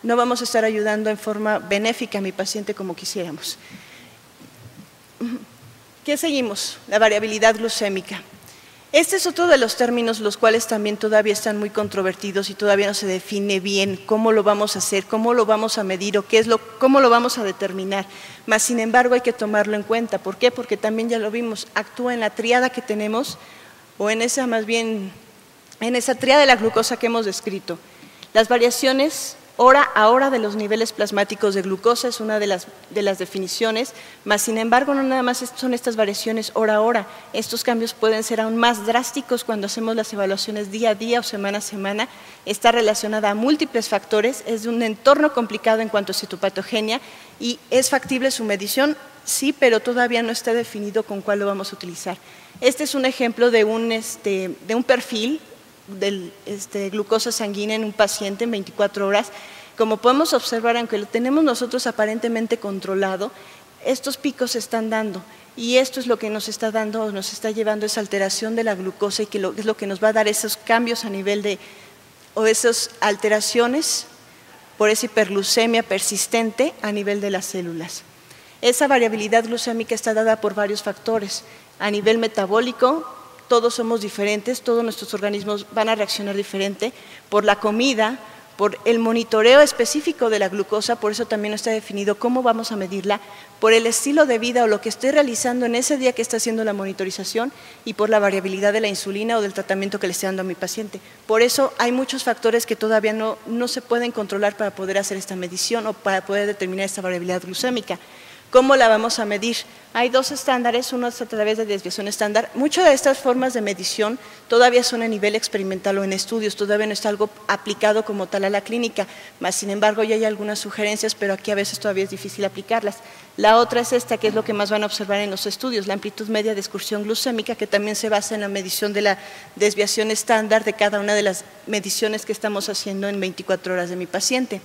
no vamos a estar ayudando en forma benéfica a mi paciente como quisiéramos. ¿Qué seguimos? La variabilidad glucémica. Este es otro de los términos los cuales también todavía están muy controvertidos y todavía no se define bien cómo lo vamos a hacer, cómo lo vamos a medir o cómo lo vamos a determinar. Mas, sin embargo, hay que tomarlo en cuenta. ¿Por qué? Porque también ya lo vimos, actúa en la tríada que tenemos o en esa más bien, en esa tríada de la glucosa que hemos descrito. Las variaciones hora a hora de los niveles plasmáticos de glucosa es una de las definiciones, mas sin embargo no nada más son estas variaciones hora a hora, estos cambios pueden ser aún más drásticos cuando hacemos las evaluaciones día a día o semana a semana, está relacionada a múltiples factores, es de un entorno complicado en cuanto a citopatogenia y es factible su medición, sí, pero todavía no está definido con cuál lo vamos a utilizar. Este es un ejemplo de un perfil de glucosa sanguínea en un paciente en 24 horas. Como podemos observar, aunque lo tenemos nosotros aparentemente controlado, estos picos se están dando y esto es lo que nos está dando, nos está llevando esa alteración de la glucosa y que es lo que nos va a dar esos cambios a nivel o esas alteraciones por esa hiperglucemia persistente a nivel de las células. Esa variabilidad glucémica está dada por varios factores. A nivel metabólico, todos somos diferentes, todos nuestros organismos van a reaccionar diferente por la comida, por el monitoreo específico de la glucosa, por eso también no está definido cómo vamos a medirla, por el estilo de vida o lo que estoy realizando en ese día que está haciendo la monitorización y por la variabilidad de la insulina o del tratamiento que le esté dando a mi paciente. Por eso hay muchos factores que todavía no se pueden controlar para poder hacer esta medición o para poder determinar esta variabilidad glucémica. ¿Cómo la vamos a medir? Hay dos estándares, uno es a través de desviación estándar. Muchas de estas formas de medición todavía son a nivel experimental o en estudios, todavía no está algo aplicado como tal a la clínica, más sin embargo ya hay algunas sugerencias, pero aquí a veces todavía es difícil aplicarlas. La otra es esta, que es lo que más van a observar en los estudios, la amplitud media de excursión glucémica, que también se basa en la medición de la desviación estándar de cada una de las mediciones que estamos haciendo en 24 horas de mi paciente.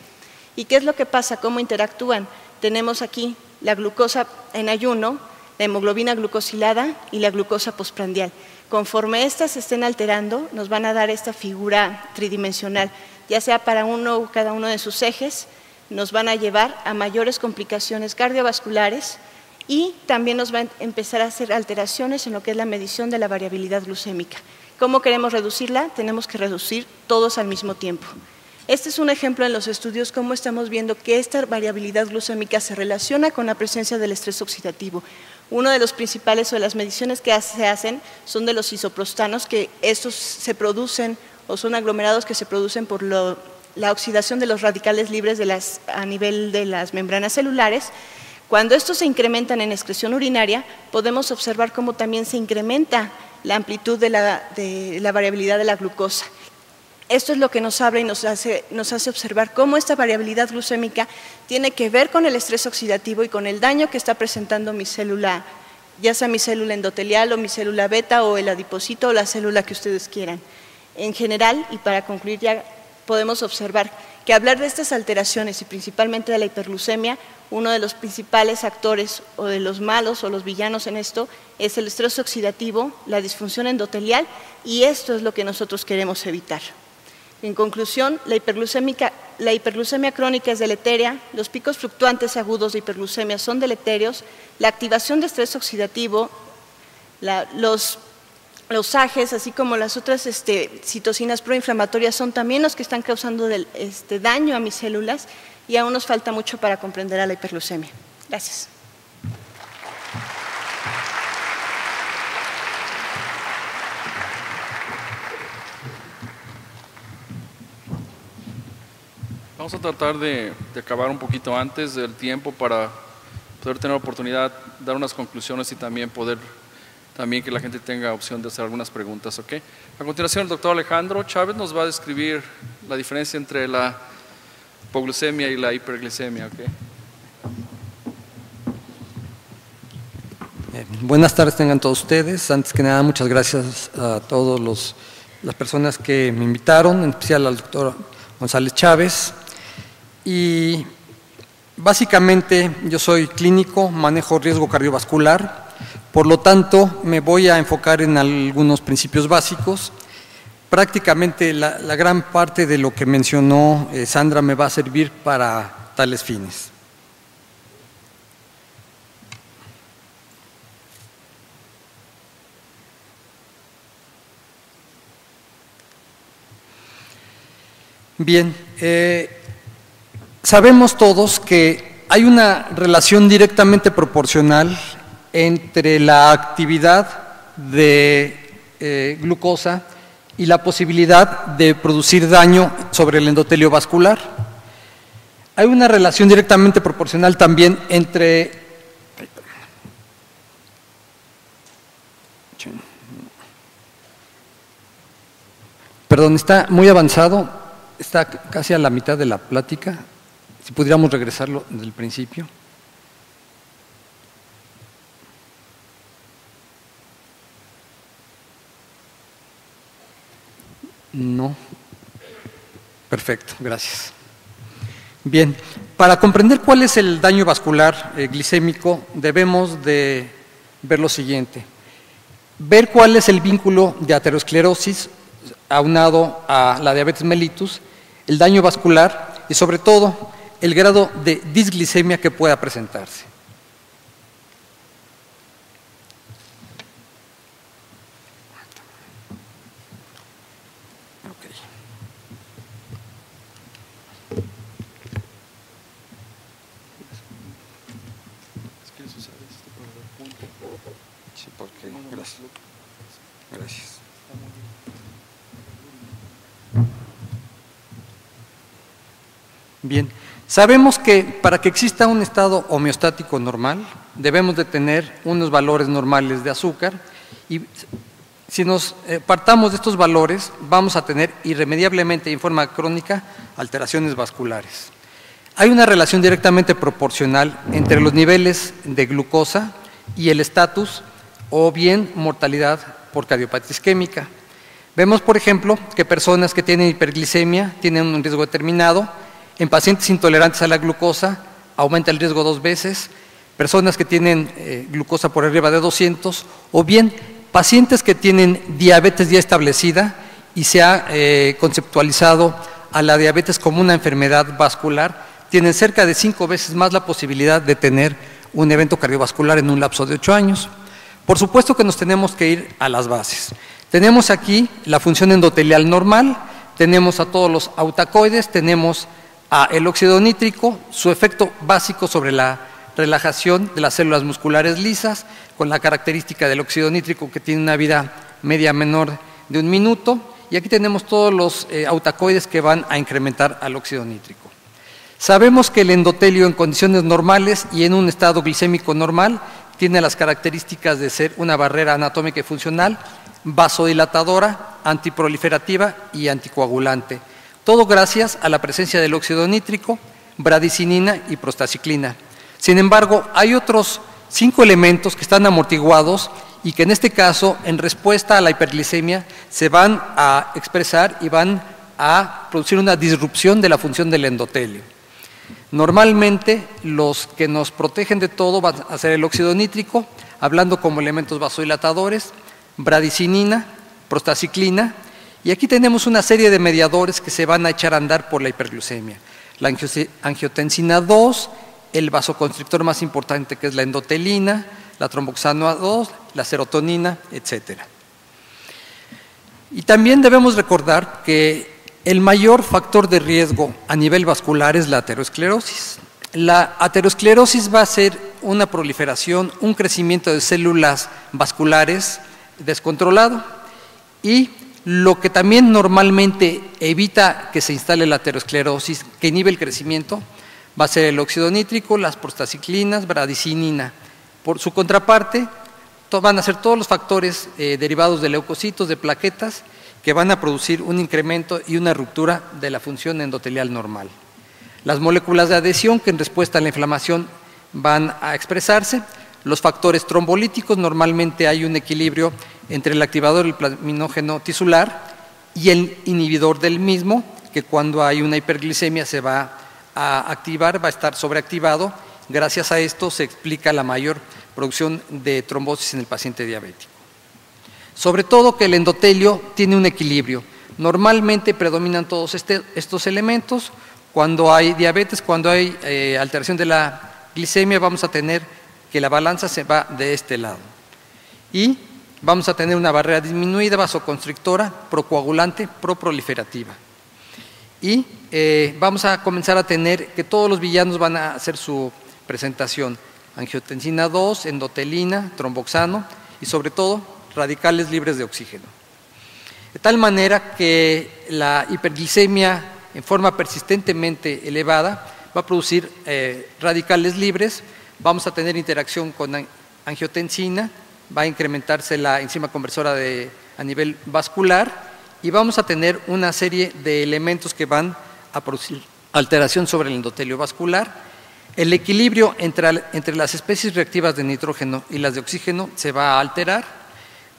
¿Y qué es lo que pasa? ¿Cómo interactúan? Tenemos aquí la glucosa en ayuno, la hemoglobina glucosilada y la glucosa postprandial. Conforme estas se estén alterando, nos van a dar esta figura tridimensional, ya sea para uno o cada uno de sus ejes, nos van a llevar a mayores complicaciones cardiovasculares y también nos va a empezar a hacer alteraciones en lo que es la medición de la variabilidad glucémica. ¿Cómo queremos reducirla? Tenemos que reducir todos al mismo tiempo. Este es un ejemplo en los estudios cómo estamos viendo que esta variabilidad glucémica se relaciona con la presencia del estrés oxidativo. Uno de los principales o de las mediciones que se hacen son de los isoprostanos, que estos se producen o son aglomerados que se producen por la oxidación de los radicales libres a nivel de las membranas celulares. Cuando estos se incrementan en excreción urinaria, podemos observar cómo también se incrementa la amplitud de la variabilidad de la glucosa. Esto es lo que nos habla y nos hace observar cómo esta variabilidad glucémica tiene que ver con el estrés oxidativo y con el daño que está presentando mi célula, ya sea mi célula endotelial o mi célula beta o el adipocito o la célula que ustedes quieran. En general, y para concluir ya, podemos observar que hablar de estas alteraciones y principalmente de la hiperglucemia, uno de los principales actores o de los malos o los villanos en esto es el estrés oxidativo, la disfunción endotelial y esto es lo que nosotros queremos evitar. En conclusión, la hiperglucemia crónica es deletérea, los picos fluctuantes agudos de hiperglucemia son deleterios, la activación de estrés oxidativo, los AGEs, así como las otras citocinas proinflamatorias son también los que están causando daño a mis células y aún nos falta mucho para comprender a la hiperglucemia. Gracias. Vamos a tratar de acabar un poquito antes del tiempo para poder tener oportunidad de dar unas conclusiones y también poder que la gente tenga opción de hacer algunas preguntas. ¿Okay? A continuación, el doctor Alejandro Chávez nos va a describir la diferencia entre la hipoglucemia y la hiperglicemia. ¿Okay? Buenas tardes tengan todos ustedes. Antes que nada, muchas gracias a todas las personas que me invitaron, en especial al doctor González Chávez. Y básicamente yo soy clínico, manejo riesgo cardiovascular, por lo tanto me voy a enfocar en algunos principios básicos. prácticamente la gran parte de lo que mencionó Sandra me va a servir para tales fines. Bien, sabemos todos que hay una relación directamente proporcional entre la actividad de glucosa y la posibilidad de producir daño sobre el endotelio vascular. Hay una relación directamente proporcional también entre perdón, está muy avanzado. Está casi a la mitad de la plática, si pudiéramos regresarlo desde el principio. No. Perfecto, gracias. Bien, para comprender cuál es el daño vascular glicémico, debemos de ver lo siguiente. Ver cuál es el vínculo de aterosclerosis aunado a la diabetes mellitus, el daño vascular y sobre todo el grado de disglicemia que pueda presentarse. Sí, porque gracias. Gracias. Bien, sabemos que para que exista un estado homeostático normal, debemos de tener unos valores normales de azúcar y si nos partamos de estos valores, vamos a tener irremediablemente en forma crónica alteraciones vasculares. Hay una relación directamente proporcional entre los niveles de glucosa y el estatus o bien mortalidad por cardiopatía isquémica. Vemos, por ejemplo, que personas que tienen hiperglicemia tienen un riesgo determinado. En pacientes intolerantes a la glucosa aumenta el riesgo 2 veces, personas que tienen glucosa por arriba de 200 o bien pacientes que tienen diabetes ya establecida y se ha conceptualizado a la diabetes como una enfermedad vascular, tienen cerca de 5 veces más la posibilidad de tener un evento cardiovascular en un lapso de 8 años. Por supuesto que nos tenemos que ir a las bases. Tenemos aquí la función endotelial normal, tenemos a todos los autacoides, tenemos el óxido nítrico, su efecto básico sobre la relajación de las células musculares lisas, con la característica del óxido nítrico que tiene una vida media menor de 1 minuto, y aquí tenemos todos los autacoides que van a incrementar al óxido nítrico. Sabemos que el endotelio en condiciones normales y en un estado glicémico normal tiene las características de ser una barrera anatómica y funcional, vasodilatadora, antiproliferativa y anticoagulante. Todo gracias a la presencia del óxido nítrico, bradicinina y prostaciclina. Sin embargo, hay otros 5 elementos que están amortiguados y que en este caso, en respuesta a la hiperglicemia, se van a expresar y van a producir una disrupción de la función del endotelio. Normalmente, los que nos protegen de todo van a ser el óxido nítrico, hablando como elementos vasodilatadores, bradicinina, prostaciclina, y aquí tenemos una serie de mediadores que se van a echar a andar por la hiperglucemia. La angiotensina 2, el vasoconstrictor más importante que es la endotelina, la tromboxano 2, la serotonina, etc. Y también debemos recordar que el mayor factor de riesgo a nivel vascular es la aterosclerosis. La aterosclerosis va a ser una proliferación, un crecimiento de células vasculares descontrolado y lo que también normalmente evita que se instale la aterosclerosis, que inhibe el crecimiento, va a ser el óxido nítrico, las prostaciclinas, bradicinina. Por su contraparte, van a ser todos los factores derivados de leucocitos, de plaquetas, que van a producir un incremento y una ruptura de la función endotelial normal. Las moléculas de adhesión que en respuesta a la inflamación van a expresarse, los factores trombolíticos, normalmente hay un equilibrio entre el activador del plasminógeno tisular y el inhibidor del mismo, que cuando hay una hiperglicemia se va a activar, va a estar sobreactivado. Gracias a esto se explica la mayor producción de trombosis en el paciente diabético. Sobre todo que el endotelio tiene un equilibrio. Normalmente predominan todos estos elementos. Cuando hay diabetes, cuando hay alteración de la glicemia, vamos a tener que la balanza se va de este lado. Y vamos a tener una barrera disminuida, vasoconstrictora, procoagulante, proproliferativa. Y vamos a comenzar a tener que todos los villanos van a hacer su presentación: angiotensina 2, endotelina, tromboxano y sobre todo radicales libres de oxígeno. De tal manera que la hiperglicemia en forma persistentemente elevada va a producir radicales libres, vamos a tener interacción con angiotensina, va a incrementarse la enzima conversora a nivel vascular y vamos a tener una serie de elementos que van a producir alteración sobre el endotelio vascular. El equilibrio entre las especies reactivas de nitrógeno y las de oxígeno se va a alterar,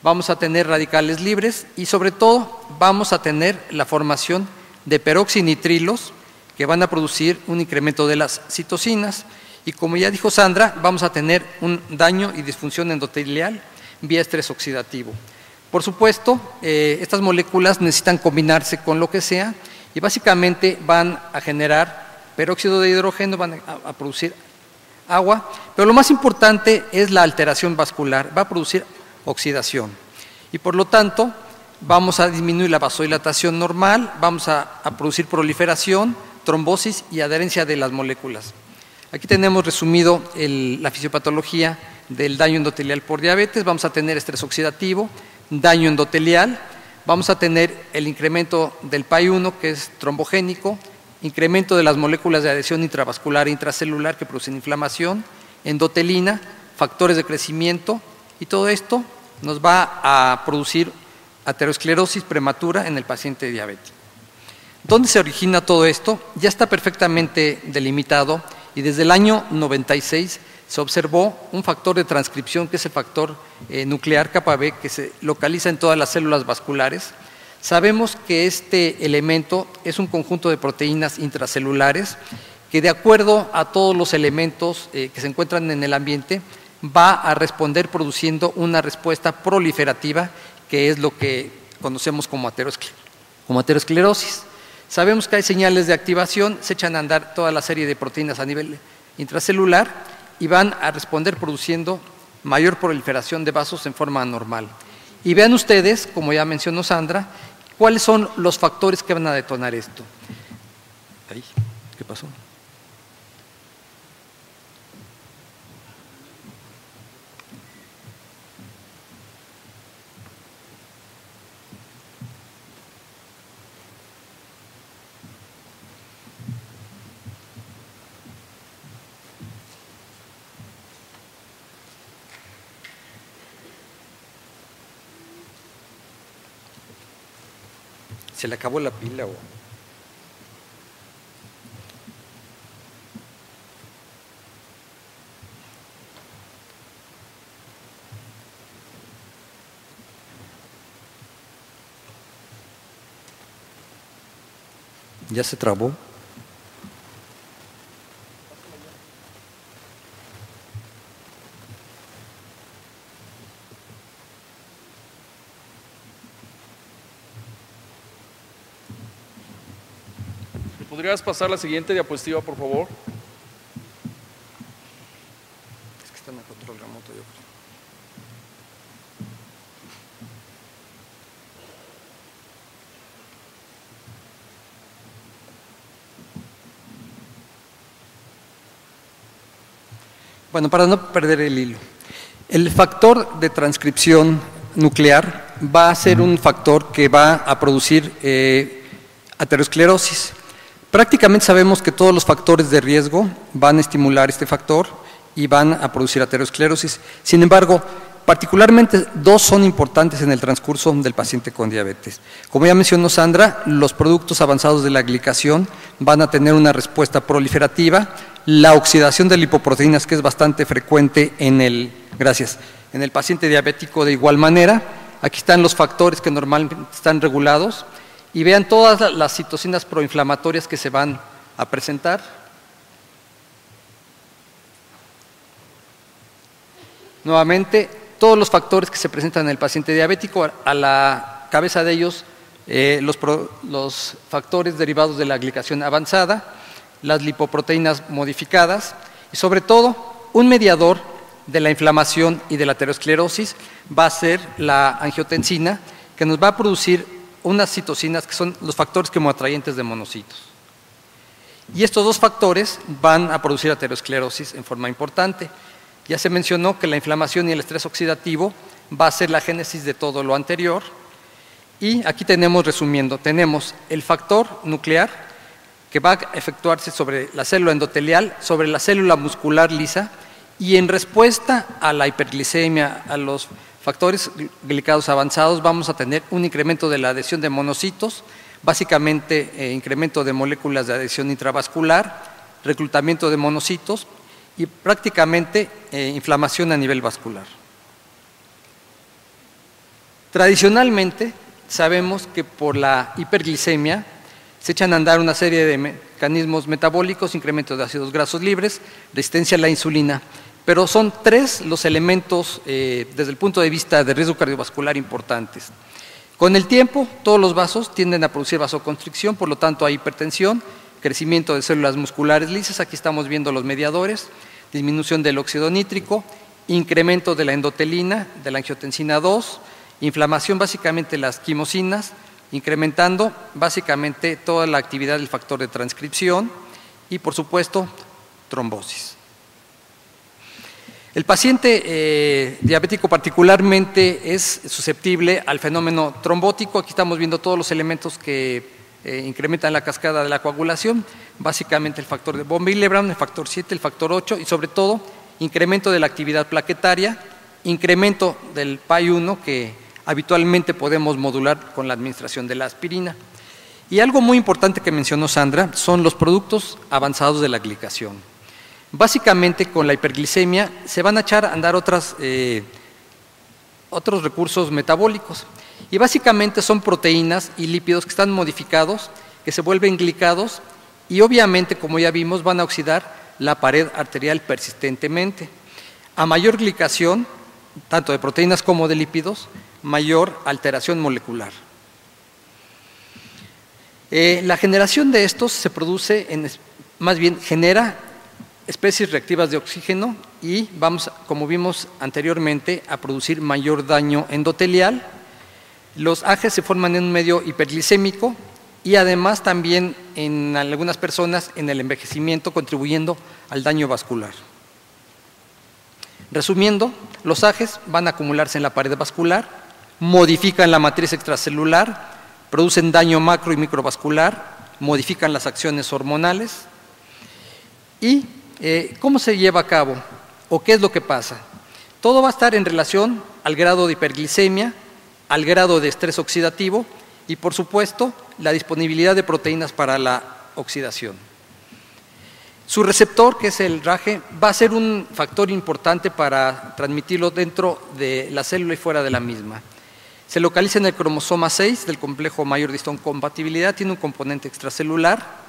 vamos a tener radicales libres y sobre todo vamos a tener la formación de peroxinitrilos que van a producir un incremento de las citocinas y, como ya dijo Sandra, vamos a tener un daño y disfunción endotelial vía estrés oxidativo. Por supuesto, estas moléculas necesitan combinarse con lo que sea y básicamente van a generar peróxido de hidrógeno, van a producir agua, pero lo más importante es la alteración vascular, va a producir oxidación y por lo tanto vamos a disminuir la vasodilatación normal, vamos a producir proliferación, trombosis y adherencia de las moléculas. Aquí tenemos resumido la fisiopatología del daño endotelial por diabetes. Vamos a tener estrés oxidativo, daño endotelial, vamos a tener el incremento del PAI-1 que es trombogénico, incremento de las moléculas de adhesión intravascular e intracelular que producen inflamación, endotelina, factores de crecimiento y todo esto nos va a producir aterosclerosis prematura en el paciente diabético. ¿Dónde se origina todo esto? Ya está perfectamente delimitado y desde el año 96 se observó un factor de transcripción que es el factor nuclear kappa B que se localiza en todas las células vasculares. Sabemos que este elemento es un conjunto de proteínas intracelulares que, de acuerdo a todos los elementos que se encuentran en el ambiente, va a responder produciendo una respuesta proliferativa que es lo que conocemos como aterosclerosis. Sabemos que hay señales de activación, se echan a andar toda la serie de proteínas a nivel intracelular y van a responder produciendo mayor proliferación de vasos en forma anormal. Y vean ustedes, como ya mencionó Sandra, cuáles son los factores que van a detonar esto. Ay, ¿qué pasó? ¿Se le acabó la pila o...? ¿Ya se trabó? ¿Podrías pasar la siguiente diapositiva, por favor? Es que está en el control remoto, yo creo. Bueno, para no perder el hilo, el factor de transcripción nuclear va a ser un factor que va a producir aterosclerosis. Prácticamente sabemos que todos los factores de riesgo van a estimular este factor y van a producir aterosclerosis. Sin embargo, particularmente dos son importantes en el transcurso del paciente con diabetes. Como ya mencionó Sandra, los productos avanzados de la glicación van a tener una respuesta proliferativa. La oxidación de lipoproteínas, que es bastante frecuente en el paciente diabético de igual manera. Aquí están los factores que normalmente están regulados. Y vean todas las citocinas proinflamatorias que se van a presentar. Nuevamente, todos los factores que se presentan en el paciente diabético, a la cabeza de ellos los factores derivados de la glicación avanzada, las lipoproteínas modificadas y sobre todo un mediador de la inflamación y de la aterosclerosis va a ser la angiotensina, que nos va a producir unas citocinas que son los factores quimoatrayentes de monocitos. Y estos dos factores van a producir aterosclerosis en forma importante. Ya se mencionó que la inflamación y el estrés oxidativo va a ser la génesis de todo lo anterior. Y aquí tenemos, resumiendo, tenemos el factor nuclear que va a efectuarse sobre la célula endotelial, sobre la célula muscular lisa, y en respuesta a la hiperglicemia, a los factores glicados avanzados, vamos a tener un incremento de la adhesión de monocitos, básicamente incremento de moléculas de adhesión intravascular, reclutamiento de monocitos y prácticamente inflamación a nivel vascular. Tradicionalmente sabemos que por la hiperglicemia se echan a andar una serie de mecanismos metabólicos, incremento de ácidos grasos libres, resistencia a la insulina, pero son tres los elementos desde el punto de vista de riesgo cardiovascular importantes. Con el tiempo, todos los vasos tienden a producir vasoconstricción, por lo tanto hay hipertensión, crecimiento de células musculares lisas, aquí estamos viendo los mediadores, disminución del óxido nítrico, incremento de la endotelina, de la angiotensina 2, inflamación básicamente las quimosinas, incrementando básicamente toda la actividad del factor de transcripción y por supuesto trombosis. El paciente diabético particularmente es susceptible al fenómeno trombótico. Aquí estamos viendo todos los elementos que incrementan la cascada de la coagulación, básicamente el factor de von Willebrand, el factor 7, el factor 8 y sobre todo incremento de la actividad plaquetaria, incremento del PAI-1 que habitualmente podemos modular con la administración de la aspirina. Y algo muy importante que mencionó Sandra son los productos avanzados de la glicación. Básicamente con la hiperglicemia se van a echar a andar otros recursos metabólicos y básicamente son proteínas y lípidos que están modificados, que se vuelven glicados y obviamente, como ya vimos, van a oxidar la pared arterial persistentemente. A mayor glicación, tanto de proteínas como de lípidos, mayor alteración molecular. La generación de estos se produce, más bien genera especies reactivas de oxígeno y vamos, como vimos anteriormente, a producir mayor daño endotelial. Los AGEs se forman en un medio hiperglicémico y además también en algunas personas en el envejecimiento, contribuyendo al daño vascular. Resumiendo, los AGEs van a acumularse en la pared vascular, modifican la matriz extracelular, producen daño macro y microvascular, modifican las acciones hormonales. ¿Y cómo se lleva a cabo? ¿O qué es lo que pasa? Todo va a estar en relación al grado de hiperglicemia, al grado de estrés oxidativo y, por supuesto, la disponibilidad de proteínas para la oxidación. Su receptor, que es el RAGE, va a ser un factor importante para transmitirlo dentro de la célula y fuera de la misma. Se localiza en el cromosoma 6 del complejo mayor de histocompatibilidad, tiene un componente extracelular.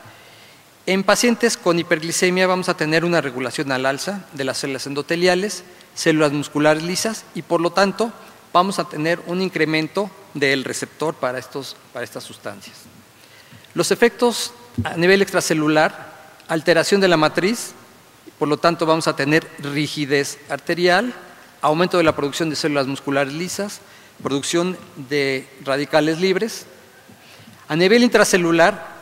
En pacientes con hiperglicemia vamos a tener una regulación al alza de las células endoteliales, células musculares lisas y por lo tanto vamos a tener un incremento del receptor para estas sustancias. Los efectos a nivel extracelular, alteración de la matriz, por lo tanto vamos a tener rigidez arterial, aumento de la producción de células musculares lisas, producción de radicales libres. A nivel intracelular,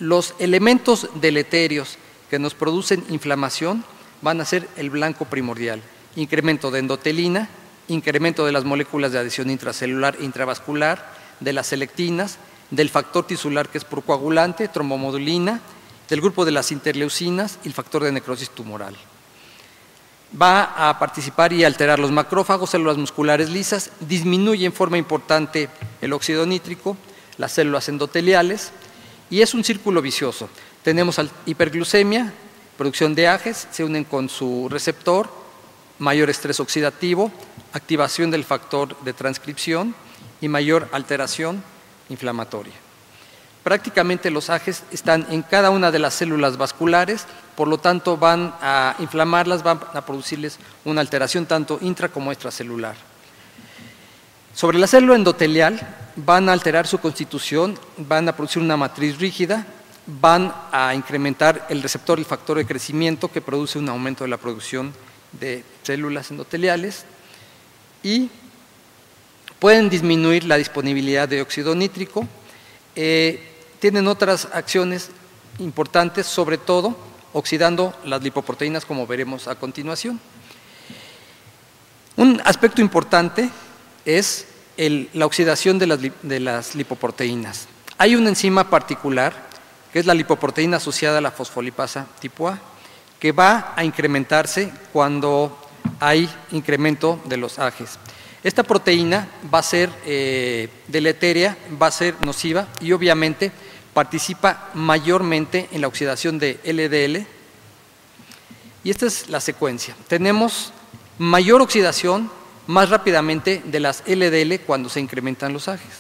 los elementos deleterios que nos producen inflamación van a ser el blanco primordial. Incremento de endotelina, incremento de las moléculas de adhesión intracelular e intravascular, de las selectinas, del factor tisular que es procoagulante, trombomodulina, del grupo de las interleucinas y el factor de necrosis tumoral. Va a participar y alterar los macrófagos, células musculares lisas, disminuye en forma importante el óxido nítrico, las células endoteliales, y es un círculo vicioso. Tenemos hiperglucemia, producción de AGEs, se unen con su receptor, mayor estrés oxidativo, activación del factor de transcripción y mayor alteración inflamatoria. Prácticamente los AGEs están en cada una de las células vasculares, por lo tanto van a inflamarlas, van a producirles una alteración tanto intra como extracelular. Sobre la célula endotelial, van a alterar su constitución, van a producir una matriz rígida, van a incrementar el receptor del factor de crecimiento que produce un aumento de la producción de células endoteliales y pueden disminuir la disponibilidad de óxido nítrico. Tienen otras acciones importantes, sobre todo oxidando las lipoproteínas, como veremos a continuación. Un aspecto importante es la oxidación de las lipoproteínas. Hay una enzima particular, que es la lipoproteína asociada a la fosfolipasa tipo A, que va a incrementarse cuando hay incremento de los AGEs. Esta proteína va a ser deletérea, va a ser nociva y obviamente participa mayormente en la oxidación de LDL. Y esta es la secuencia. Tenemos mayor oxidación más rápidamente de las LDL cuando se incrementan los AGEs.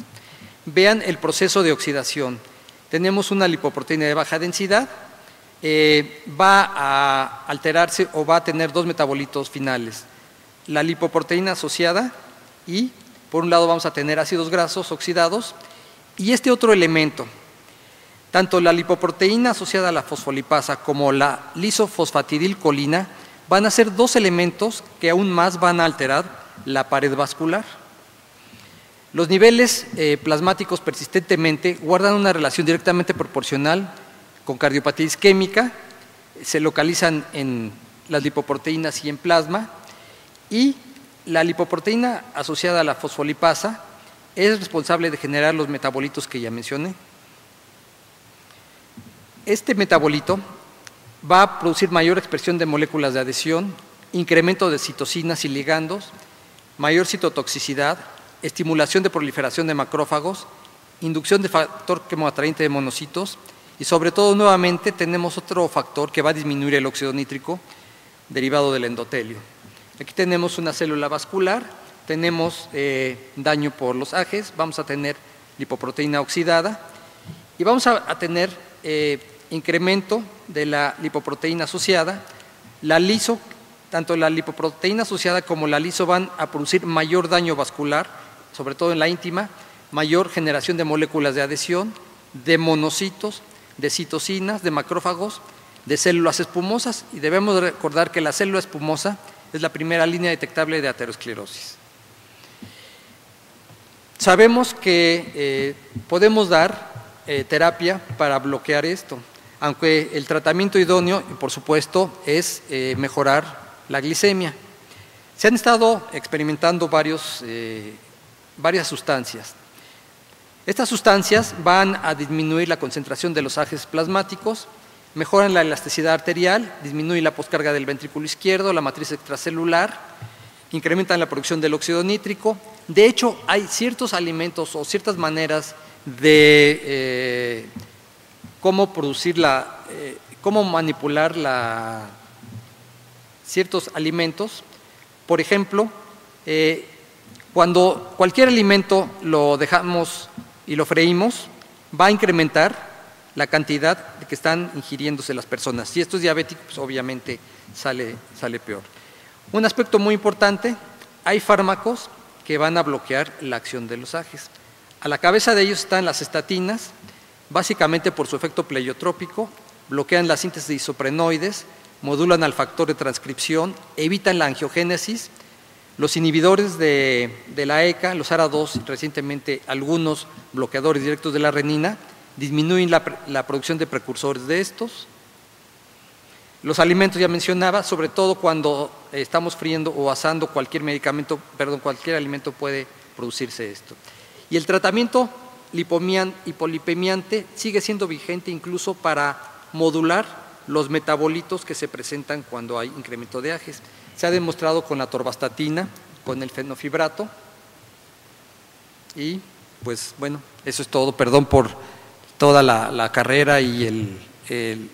Vean el proceso de oxidación. Tenemos una lipoproteína de baja densidad, va a alterarse o va a tener dos metabolitos finales. La lipoproteína asociada y por un lado vamos a tener ácidos grasos oxidados y este otro elemento, tanto la lipoproteína asociada a la fosfolipasa como la lisofosfatidilcolina van a ser dos elementos que aún más van a alterar la pared vascular. Los niveles plasmáticos persistentemente guardan una relación directamente proporcional con cardiopatía isquémica, se localizan en las lipoproteínas y en plasma, y la lipoproteína asociada a la fosfolipasa es responsable de generar los metabolitos que ya mencioné. Este metabolito va a producir mayor expresión de moléculas de adhesión, incremento de citocinas y ligandos, mayor citotoxicidad, estimulación de proliferación de macrófagos, inducción de factor quimoatrayente de monocitos y sobre todo nuevamente tenemos otro factor que va a disminuir el óxido nítrico derivado del endotelio. Aquí tenemos una célula vascular, tenemos daño por los AGEs, vamos a tener lipoproteína oxidada y vamos a tener incremento de la lipoproteína asociada, la liso, tanto la lipoproteína asociada como la liso van a producir mayor daño vascular, sobre todo en la íntima, mayor generación de moléculas de adhesión, de monocitos, de citocinas, de macrófagos, de células espumosas y debemos recordar que la célula espumosa es la primera línea detectable de aterosclerosis. Sabemos que podemos dar terapia para bloquear esto, aunque el tratamiento idóneo, por supuesto, es mejorar la glicemia. Se han estado experimentando varias sustancias. Estas sustancias van a disminuir la concentración de los AGEs plasmáticos, mejoran la elasticidad arterial, disminuyen la poscarga del ventrículo izquierdo, la matriz extracelular, incrementan la producción del óxido nítrico. De hecho, hay ciertos alimentos o ciertas maneras de cómo manipular ciertos alimentos. Por ejemplo, cuando cualquier alimento lo dejamos y lo freímos, va a incrementar la cantidad de que están ingiriéndose las personas. Si esto es diabético, pues obviamente sale peor. Un aspecto muy importante, hay fármacos que van a bloquear la acción de los AGEs. A la cabeza de ellos están las estatinas, básicamente por su efecto pleiotrópico, bloquean la síntesis de isoprenoides, modulan al factor de transcripción, evitan la angiogénesis. Los inhibidores de la ECA, los ARA2, recientemente algunos bloqueadores directos de la renina, disminuyen la producción de precursores de estos. Los alimentos ya mencionaba, sobre todo cuando estamos friendo o asando cualquier alimento puede producirse esto. Y el tratamiento hipolipemiante sigue siendo vigente incluso para modular los metabolitos que se presentan cuando hay incremento de AGEs. Se ha demostrado con la atorvastatina, con el fenofibrato. Y pues bueno, eso es todo. Perdón por toda la carrera y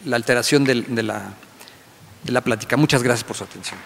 la alteración de la plática. Muchas gracias por su atención.